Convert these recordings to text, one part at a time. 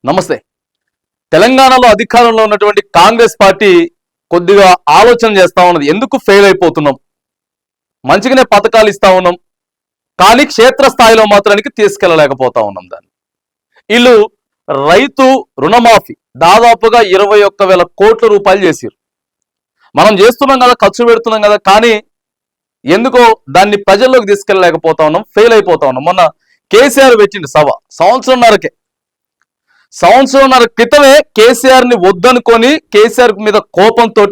నమస్తే. తెలంగాణలో అధికారంలో ఉన్నటువంటి కాంగ్రెస్ పార్టీ కొద్దిగా ఆలోచన చేస్తా ఉన్నది. ఎందుకు ఫెయిల్ అయిపోతున్నాం? మంచిగానే పథకాలు ఇస్తా ఉన్నాం, కానీ క్షేత్రస్థాయిలో మాత్రానికి తీసుకెళ్లలేకపోతా ఉన్నాం. దాన్ని వీళ్ళు రైతు రుణమాఫీ దాదాపుగా 21,000 కోట్ల రూపాయలు చేసిరు. మనం చేస్తున్నాం కదా, ఖర్చు పెడుతున్నాం కదా, కానీ ఎందుకో దాన్ని ప్రజల్లోకి తీసుకెళ్లలేకపోతా ఉన్నాం, ఫెయిల్ అయిపోతా ఉన్నాం. మొన్న కేసీఆర్ పెట్టిండు సభ, సంవత్సరంన్నర క్రితమే కేసీఆర్ ని వద్దనుకొని కేసీఆర్ మీద కోపంతో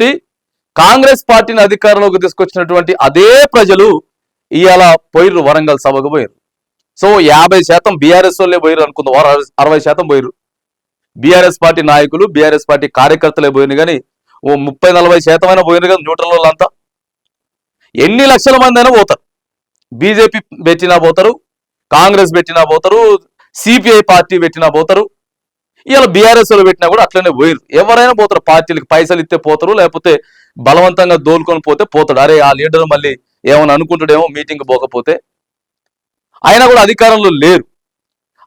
కాంగ్రెస్ పార్టీని అధికారంలోకి తీసుకొచ్చినటువంటి అదే ప్రజలు ఇవాళ పోయిర్రు, వరంగల్ సభకు పోయిర్రు. సో 50% బీఆర్ఎస్ వాళ్ళే పోయిర్రు అనుకుందాం, 60% పోయిర్రు బీఆర్ఎస్ పార్టీ నాయకులు, బీఆర్ఎస్ పార్టీ కార్యకర్తలే పోయిన, కానీ ఓ 30-40% అయినా పోయినారు కదా న్యూట్రల్ వాళ్ళంతా. ఎన్ని లక్షల మంది అయినా పోతారు, బీజేపీ పెట్టినా పోతారు, కాంగ్రెస్ పెట్టినా పోతారు, సిపిఐ పార్టీ పెట్టినా పోతారు, ఇవాళ బీఆర్ఎస్ వాళ్ళు పెట్టినా కూడా అట్లనే పోయిరు. ఎవరైనా పోతారు, పార్టీలకు పైసలు ఇస్తే పోతారు, లేకపోతే బలవంతంగా దోలుకొని పోతాడు. అరే ఆ లీడర్ మళ్ళీ ఏమని అనుకుంటాడేమో మీటింగ్ పోకపోతే. అయినా కూడా అధికారంలో లేరు.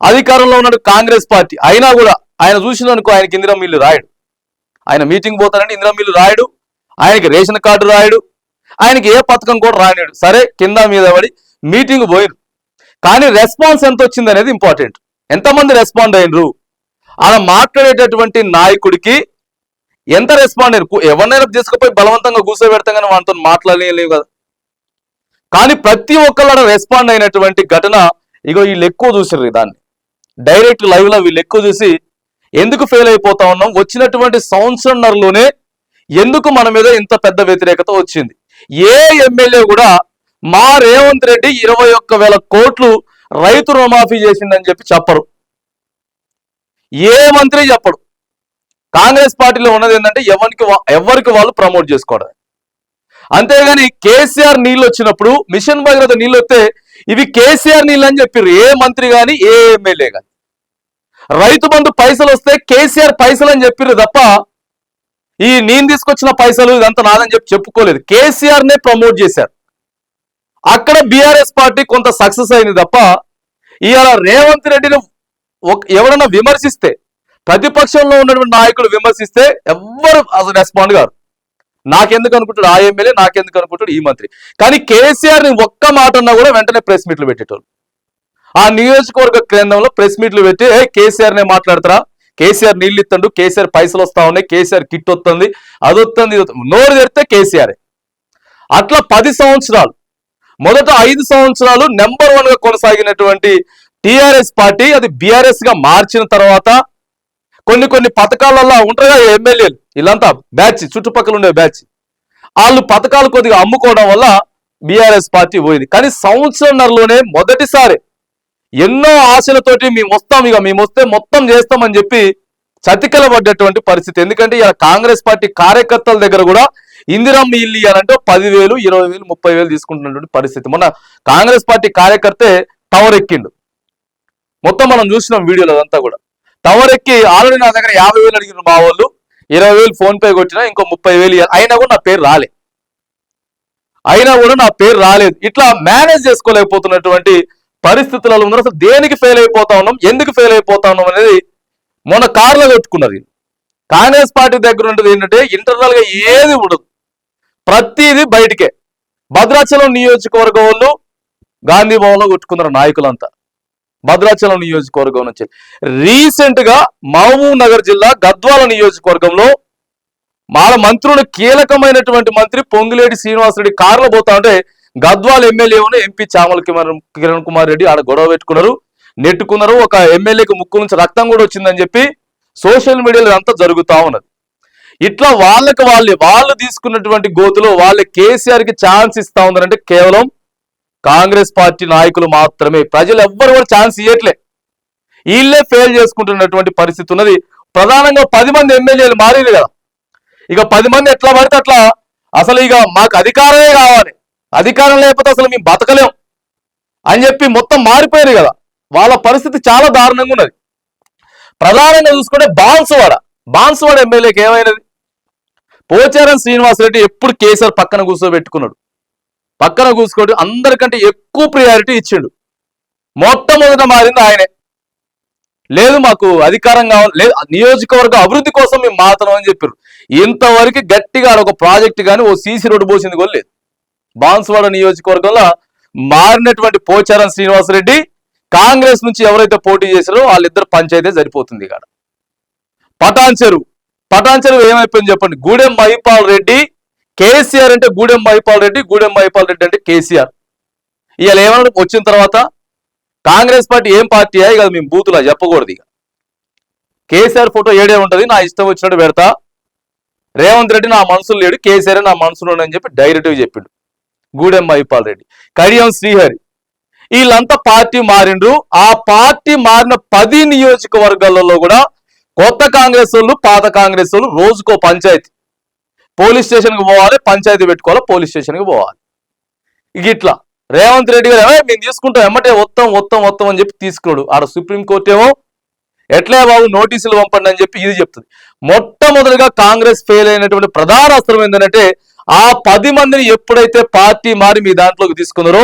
అధికారంలో ఉన్నాడు కాంగ్రెస్ పార్టీ, అయినా కూడా ఆయన చూసిననుకో ఆయనకి ఇందిరా మిల్లు రాయడు. ఆయన మీటింగ్ పోతానంటే ఇందిరా మిల్లు రాయడు, ఆయనకి రేషన్ కార్డు రాయడు, ఆయనకి ఏ పథకం కూడా రాయడు. సరే కింద మీద పడి మీటింగ్ పోయిరు, కానీ రెస్పాన్స్ ఎంత వచ్చింది అనేది ఇంపార్టెంట్. ఎంతమంది రెస్పాండ్ అయినరు, అలా మాట్లాడేటటువంటి నాయకుడికి ఎంత రెస్పాండ్ అయిన, ఎవరినైనా తీసుకుపోయి బలవంతంగా కూర్చోబెడతాం కానీ వాళ్ళతో మాట్లాడలేవు కదా. కానీ ప్రతి ఒక్కళ్ళ రెస్పాండ్ అయినటువంటి ఘటన ఇగో వీళ్ళు ఎక్కువ చూసారు. దాన్ని డైరెక్ట్ లైవ్ లో వీళ్ళు ఎక్కువ చూసి ఎందుకు ఫెయిల్ అయిపోతా ఉన్నాం, వచ్చినటువంటి సంవత్సరంన్నరలోనే ఎందుకు మన మీద ఇంత పెద్ద వ్యతిరేకత వచ్చింది. ఏ ఎమ్మెల్యే కూడా మా రేవంత్ రెడ్డి 21,000 కోట్లు రైతు రుణమాఫీ చేసిందని చెప్పి చెప్పరు, ఏ మంత్రి చెప్పడు. కాంగ్రెస్ పార్టీలో ఉన్నది ఏంటంటే ఎవరికి వాళ్ళు ప్రమోట్ చేసుకోవడం. అంతేగాని కేసీఆర్ నీళ్ళు వచ్చినప్పుడు, మిషన్ భగీరథ నీళ్ళు వస్తే ఇవి కేసీఆర్ నీళ్ళు అని చెప్పారు ఏ మంత్రి కానీ ఏ ఎమ్మెల్యే కానీ. రైతు బంధు పైసలు వస్తే కేసీఆర్ పైసలు అని చెప్పారు తప్ప ఈ నేను తీసుకొచ్చిన పైసలు ఇదంతా నాదని చెప్పి చెప్పుకోలేదు. కేసీఆర్ నే ప్రమోట్ చేశారు. అక్కడ బీఆర్ఎస్ పార్టీ కొంత సక్సెస్ అయింది తప్ప ఇవాళ రేవంత్ రెడ్డిని ఎవరన్నా విమర్శిస్తే, ప్రతిపక్షంలో ఉన్నటువంటి నాయకులు విమర్శిస్తే ఎవ్వరు అసలు రెస్పాండ్ గారు. నాకెందుకు అనుకుంటాడు ఆ ఎమ్మెల్యే, నాకెందుకు అనుకుంటాడు ఈ మంత్రి. కానీ కేసీఆర్ ని ఒక్క మాట అన్నా కూడా వెంటనే ప్రెస్ మీట్లు పెట్టేటోళ్ళు. ఆ నియోజకవర్గ కేంద్రంలో ప్రెస్ మీట్లు పెట్టి కేసీఆర్ నే మాట్లాడతారా, కేసీఆర్ నీళ్ళు ఇస్తాడు, కేసీఆర్ పైసలు వస్తా ఉన్నాయి, కేసీఆర్ కిట్ వస్తుంది, అది వస్తుంది, నోరు తెరితే కేసీఆర్. అట్లా 10 సంవత్సరాలు, మొదట 5 సంవత్సరాలు నెంబర్ 1 గా కొనసాగినటువంటి టిఆర్ఎస్ పార్టీ అది బీఆర్ఎస్ గా మార్చిన తర్వాత కొన్ని పథకాలలో ఉంటారుగా ఎమ్మెల్యేలు, వీళ్ళంతా బ్యాచ్, చుట్టుపక్కల ఉండే బ్యాచ్, వాళ్ళు పథకాలు కొద్దిగా అమ్ముకోవడం వల్ల బీఆర్ఎస్ పార్టీ పోయింది. కానీ సంవత్సరంన్నరలోనే మొదటిసారి ఎన్నో ఆశలతోటి మేము వస్తే మొత్తం చేస్తామని చెప్పి చతికిల పడ్డటువంటి పరిస్థితి. ఎందుకంటే ఇలా కాంగ్రెస్ పార్టీ కార్యకర్తల దగ్గర కూడా ఇందిరమ్మ ఇల్లు ఇవ్వాలంటే 10,000, 20,000, 30,000 తీసుకుంటున్నటువంటి పరిస్థితి. మొన్న కాంగ్రెస్ పార్టీ కార్యకర్తే టవర్ ఎక్కిండు, మొత్తం మనం చూసినాం వీడియోలో. అదంతా కూడా టవర్ ఎక్కి ఆల్రెడీ నా దగ్గర 50,000 అడిగిన మా వాళ్ళు, 20,000 ఫోన్ పే కొట్టినా, ఇంకో 30,000 అయినా కూడా నా పేరు రాలేదు. ఇట్లా మేనేజ్ చేసుకోలేకపోతున్నటువంటి పరిస్థితులలో ఉన్నారు. అసలు దేనికి ఫెయిల్ అయిపోతా ఉన్నాం, ఎందుకు ఫెయిల్ అయిపోతా ఉన్నాం అనేది మొన్న కార్లో కొట్టుకున్నది. కాంగ్రెస్ పార్టీ దగ్గర ఉంటుంది ఏంటంటే ఇంటర్నల్ గా ఏది ఉండదు, ప్రతిదీ బయటికే. భద్రాచలం నియోజకవర్గం వాళ్ళు గాంధీ భవన్ లో కొట్టుకున్నారు నాయకులంతా. భద్రాచలం నియోజకవర్గం నుంచి రీసెంట్ గా మహబూబ్ నగర్ జిల్లా గద్వాల నియోజకవర్గంలో వాళ్ళ మంత్రులు, కీలకమైనటువంటి మంత్రి పొంగులేటి శ్రీనివాసరెడ్డి కారులో పోతా ఉంటే గద్వాల ఎమ్మెల్యే ఎంపీ చామల కిరణ్ కుమార్ రెడ్డి ఆడ గొడవ పెట్టుకున్నారు, నెట్టుకున్నారు. ఒక ఎమ్మెల్యేకి ముక్కు నుంచి రక్తం కూడా వచ్చిందని చెప్పి సోషల్ మీడియాలో అంతా జరుగుతా ఉన్నది. ఇట్లా వాళ్ళు తీసుకున్నటువంటి గోతులో వాళ్ళు కేసీఆర్ కి ఛాన్స్ ఇస్తా ఉన్నారంటే కేవలం కాంగ్రెస్ పార్టీ నాయకులు మాత్రమే. ప్రజలు ఎవ్వరు కూడా ఛాన్స్ ఇవ్వట్లే, వీళ్ళే ఫెయిల్ చేసుకుంటున్నటువంటి పరిస్థితి ఉన్నది. ప్రధానంగా 10 మంది ఎమ్మెల్యేలు మారింది కదా, ఇక 10 మంది ఎట్లా పడితే అట్లా, అసలు ఇక మాకు అధికారమే కావాలి, అధికారం లేకపోతే అసలు మేము బతకలేం అని చెప్పి మొత్తం మారిపోయారు కదా. వాళ్ళ పరిస్థితి చాలా దారుణంగా ఉన్నది. ప్రధానంగా చూసుకుంటే బాన్సువాడ ఎమ్మెల్యేకి ఏమైనది, పోచారం శ్రీనివాసరెడ్డి ఎప్పుడు కేసీఆర్ పక్కన కూర్చోబెట్టుకున్నాడు, పక్కన కూర్చోటి అందరికంటే ఎక్కువ ప్రియారిటీ ఇచ్చిండు. మొట్టమొదట మారింది ఆయనే. లేదు మాకు అధికారం కావాలి, లేదు నియోజకవర్గ అభివృద్ధి కోసం మేము మాత్రం అని చెప్పారు. ఇంతవరకు గట్టిగా ఒక ప్రాజెక్ట్ కానీ ఓ సీసీ రోడ్డు పోసింది కూడా లేదు. బాన్సువాడ నియోజకవర్గంలో మారినటువంటి పోచారం శ్రీనివాసరెడ్డి కాంగ్రెస్ నుంచి ఎవరైతే పోటీ చేశారో వాళ్ళిద్దరు పంచాయతీ సరిపోతుంది. ఇక్కడ పటాన్ చెరువు ఏమైపోయింది చెప్పండి. గూడెం మహిపాల్ రెడ్డి కేసీఆర్ అంటే గూడెం మహిపాల్ రెడ్డి, గూడెం మహిపాల్ రెడ్డి అంటే కేసీఆర్. ఇవాళ ఏమన్నా వచ్చిన తర్వాత కాంగ్రెస్ పార్టీ ఏం పార్టీ అయ్యి కదా మేము బూతులా చెప్పకూడదు. ఇక కేసీఆర్ ఫోటో ఏడే ఉంటది, నా ఇష్టం వచ్చినట్టు పెడతా, రేవంత్ రెడ్డి నా మనసులో లేడు, కేసీఆర్ నా మనసులో అని చెప్పి డైరెక్ట్గా చెప్పిండు గూడెం మహిపాల్ రెడ్డి. కడియం శ్రీహరి వీళ్ళంతా పార్టీ మారిండ్రు. ఆ పార్టీ మారిన 10 నియోజకవర్గాలలో కూడా కొత్త కాంగ్రెస్ వాళ్ళు, పాత కాంగ్రెస్ వాళ్ళు రోజుకో పంచాయతీ, పోలీస్ స్టేషన్కి పోవాలి, పంచాయతీ పెట్టుకోవాలి, పోలీస్ స్టేషన్కి పోవాలి. ఇక ఇట్లా రేవంత్ రెడ్డి గారు మేము తీసుకుంటాం ఎమ్మటే వస్తాం అని చెప్పి తీసుకున్నాడు. ఆడ సుప్రీంకోర్టు ఏమో ఎట్లే బాబు నోటీసులు పంపండి అని చెప్పి ఇది చెప్తుంది. మొట్టమొదటిగా కాంగ్రెస్ ఫెయిల్ అయినటువంటి ప్రధాన అస్త్రం ఏంటంటే ఆ 10 మందిని ఎప్పుడైతే పార్టీ మారి మీ దాంట్లోకి తీసుకున్నారో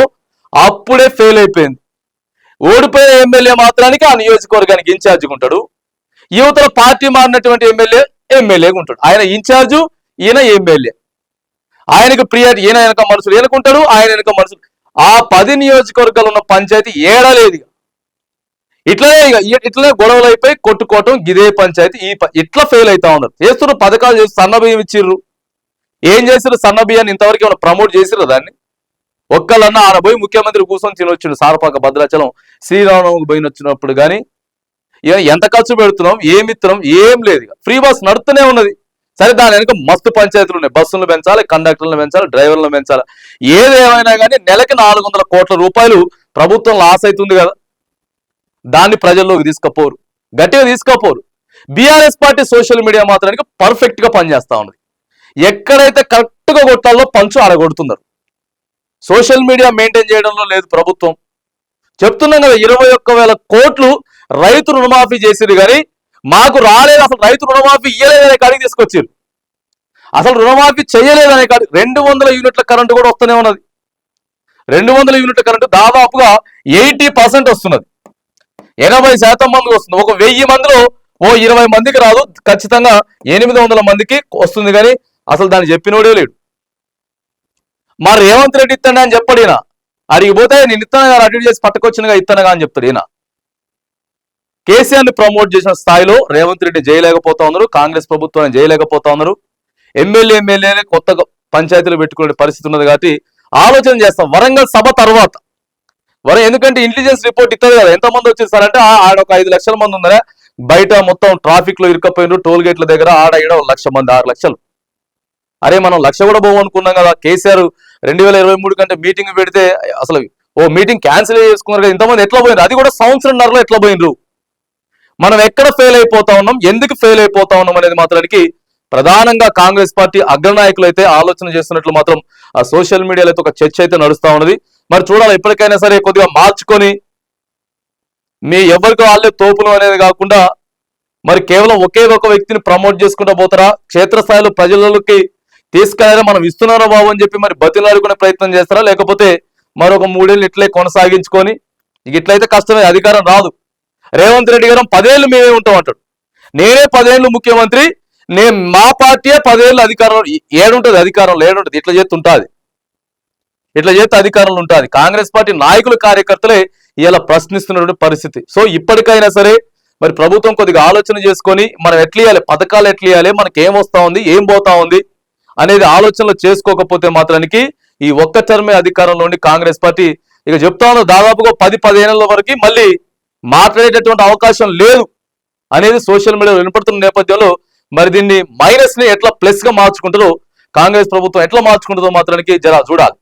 అప్పుడే ఫెయిల్ అయిపోయింది. ఓడిపోయే ఎమ్మెల్యే మాత్రానికి ఆ నియోజకవర్గానికి ఇన్ఛార్జిగా ఉంటాడు. యువతల పార్టీ మారినటువంటి ఎమ్మెల్యేగా ఉంటాడు. ఆయన ఇన్ఛార్జు, ఈయన ఎమ్మెల్యే. ఆయనకు ప్రియారిటీ, ఈయన వెనక మనుషులు ఎనుకుంటాడు, ఆయన వెనక మనుషులు. ఆ 10 నియోజకవర్గాలు ఉన్న పంచాయతీ ఏడలేదు. ఇట్లనే గొడవలు అయిపోయి కొట్టుకోవటం, గిదే పంచాయతీ ఇట్లా ఫెయిల్ అవుతా ఉన్నారు. చేస్తున్నారు పథకాలు చేసి సన్న బియ్యం ఇచ్చిర్రు. ఏం చేసిర్రు? సన్న బియ్యాన్ని ఇంతవరకు ఏమైనా ప్రమోట్ చేసిర్రు? దాన్ని ఒక్కళ్ళన్నా ఆడ పోయి ముఖ్యమంత్రి కూర్చొని తినొచ్చిండు. సారపాక భద్రాచలం శ్రీరామనవమికి పోయినొచ్చినప్పుడు కానీ ఎంత ఖర్చు పెడుతున్నాం, ఏమిస్తున్నాం, ఏం లేదు. ఫ్రీ బస్ నడుతూనే ఉన్నది. సరే దాని వెనక మస్తు పంచాయతీలు ఉన్నాయి. బస్సులను పెంచాలి, కండక్టర్లను పెంచాలి, డ్రైవర్లను పెంచాలి. ఏదేమైనా కానీ నెలకి 400 కోట్ల రూపాయలు ప్రభుత్వం లాస్ అవుతుంది కదా, దాన్ని ప్రజల్లోకి తీసుకపోరు, గట్టిగా తీసుకపోరు. బీఆర్ఎస్ పార్టీ సోషల్ మీడియా మాత్రానికి పర్ఫెక్ట్ గా పనిచేస్తా ఉన్నది. ఎక్కడైతే కరెక్ట్ గా కొట్టాలో పంచు ఆడగొడుతున్నారు. సోషల్ మీడియా మెయింటైన్ చేయడంలో లేదు ప్రభుత్వం. చెప్తున్నాం కదా 21,000 కోట్లు రైతు రుణమాఫీ చేసిరు కానీ మాకు రాలేదు, అసలు రైతు రుణమాఫీ ఇయ్యలేదనే కాడికి తీసుకొచ్చారు. అసలు రుణమాఫీ చేయలేదనే కాడి 200 యూనిట్ల కరెంటు కూడా వస్తూనే ఉన్నది. 200 యూనిట్ల కరెంటు దాదాపుగా 80% వస్తున్నది. 80% మందికి వస్తుంది. ఒక 1000 మందిలో ఓ 20 మందికి రాదు, ఖచ్చితంగా 800 మందికి వస్తుంది. కానీ అసలు దాన్ని చెప్పినోడే లేడు. మరి రేవంత్ రెడ్డి ఇస్తాడా అని చెప్పాడు. ఈయన అడిగిపోతే నేను ఇస్తాను అటు చేసి పట్టుకొచ్చినగా ఇస్తానుగా అని చెప్తాడు. ఈయన కేసీఆర్ ని ప్రమోట్ చేసిన స్థాయిలో రేవంత్ రెడ్డి చేయలేకపోతా ఉన్నారు, కాంగ్రెస్ ప్రభుత్వాన్ని చేయలేకపోతా ఉన్నారు. ఎమ్మెల్యేనే కొత్త పంచాయతీలు పెట్టుకునే పరిస్థితి ఉన్నది. కాబట్టి ఆలోచన చేస్తాం వరంగల్ సభ తర్వాత. ఎందుకంటే ఇంటెలిజెన్స్ రిపోర్ట్ ఇస్తుంది కదా, ఎంతమంది వచ్చేసారంటే ఆడ ఒక 5 లక్షల మంది ఉందనే, బయట మొత్తం ట్రాఫిక్ లో ఇరుకపోయినారు, టోల్ గేట్ల దగ్గర ఆడ 1 లక్ష మంది, 6 లక్షలు. అరే మనం 1 లక్ష కూడా పోవనుకున్నాం కదా. కేసీఆర్ 2023 కంటే మీటింగ్ పెడితే అసలు ఓ మీటింగ్ క్యాన్సిల్ చేసుకున్నారు కదా. ఇంతమంది ఎట్లా పోయినారు? అది కూడా సంవత్సరంన్నరలో ఎట్లా పోయినరు? మనం ఎక్కడ ఫెయిల్ అయిపోతా ఉన్నాం, ఎందుకు ఫెయిల్ అయిపోతా ఉన్నాం అనేది మాత్రానికి ప్రధానంగా కాంగ్రెస్ పార్టీ అగ్రనాయకులు అయితే ఆలోచన చేస్తున్నట్లు మాత్రం ఆ సోషల్ మీడియాలో అయితే ఒక చర్చ అయితే నడుస్తా ఉన్నది. మరి చూడాలి, ఎప్పటికైనా సరే కొద్దిగా మార్చుకొని మీ ఎవరికి వాళ్ళే తోపులు అనేది కాకుండా మరి కేవలం ఒకే ఒక వ్యక్తిని ప్రమోట్ చేసుకుంటూ పోతారా, క్షేత్రస్థాయిలో ప్రజలకి తీసుకెళ్ళారా, మనం ఇస్తున్నారా బాబు అని చెప్పి మరి బతిలాడుకునే ప్రయత్నం చేస్తారా, లేకపోతే మరొక 3 ఏళ్ళు ఇట్లే కొనసాగించుకొని ఇట్లయితే కష్టమే, అధికారం రాదు. రేవంత్ రెడ్డి గారు 10 ఏళ్ళు మేమే ఉంటాం అంటాడు. నేనే 10 ఏళ్ళు ముఖ్యమంత్రి, మా పార్టీయే 10 ఏళ్ళు అధికారంలో. ఏడుంటది అధికారంలో? ఏడుంటది? ఇట్లా చేతి ఉంటుంది, ఇట్లా చేస్తే అధికారంలో ఉంటుంది. కాంగ్రెస్ పార్టీ నాయకులు, కార్యకర్తలే ఇలా ప్రశ్నిస్తున్నటువంటి పరిస్థితి. సో ఇప్పటికైనా సరే మరి ప్రభుత్వం కొద్దిగా ఆలోచన చేసుకొని మనం ఎట్లియాలి, పథకాలు ఎట్లియాలి, మనకి ఏం వస్తా ఉంది, ఏం పోతా ఉంది అనేది ఆలోచనలు చేసుకోకపోతే మాత్రానికి ఈ ఒక్క టర్మే అధికారంలో ఉండి కాంగ్రెస్ పార్టీ ఇక చెప్తా ఉన్నారు దాదాపుగా 10-15 వరకు మళ్ళీ మాట్లాడేటటువంటి అవకాశం లేదు అనేది సోషల్ మీడియాలో వినపడుతున్న నేపథ్యంలో మరి దీన్ని మైనస్ ని ఎట్లా ప్లస్ గా మార్చుకుంటారో, కాంగ్రెస్ ప్రభుత్వం ఎట్లా మార్చుకుంటుందో మాత్రానికి జర చూడాలి.